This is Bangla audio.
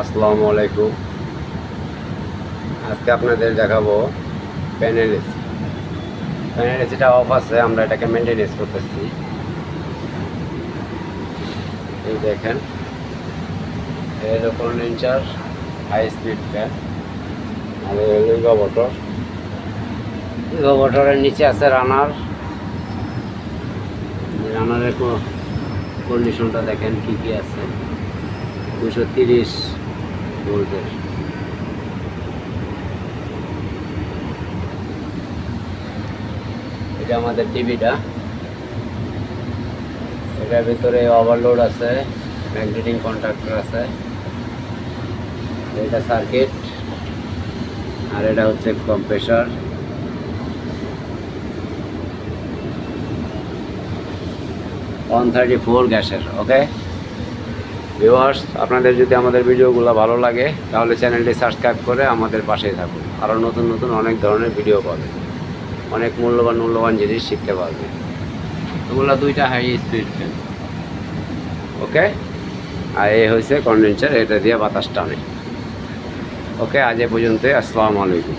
আসসালামু আলাইকুম। আজকে আপনাদের দেখাবো প্যানেল এসি। প্যানেল এসিটা অফ আছে, আমরা এটাকে মেনটেনেন্স করতেছি। এই দেখেন, এর কন্ডেন্সার, হাই স্পিড ফ্যান, আর ইগোভটরের নিচে আছে রানার। রানারের কন্ডিশনটা দেখেন কি কি আছে। 230 ভোল্টের। এটা আমাদের টিভিটা, এটার ভিতরে ওভারলোড আছে, ম্যাগনেটিং কন্ট্যাক্টর আছে, এটা সার্কিট, আর এটা হচ্ছে কম্প্রেসার। 134 গ্যাসের। ওকে ভিউয়ার্স, আপনাদের যদি আমাদের ভিডিওগুলো ভালো লাগে তাহলে চ্যানেলটি সাবস্ক্রাইব করে আমাদের পাশেই থাকুন। আরও নতুন নতুন অনেক ধরনের ভিডিও পাবেন, অনেক মূল্যবান জিনিস শিখতে পারবেন। এগুলো দুইটা হাই স্পিড ফ্যান। ওকে, আর এই হয়েছে কন্ডেন্সার, এটা দিয়ে বাতাস টানে। ওকে, আজ এ পর্যন্তই। আসসালামু আলাইকুম।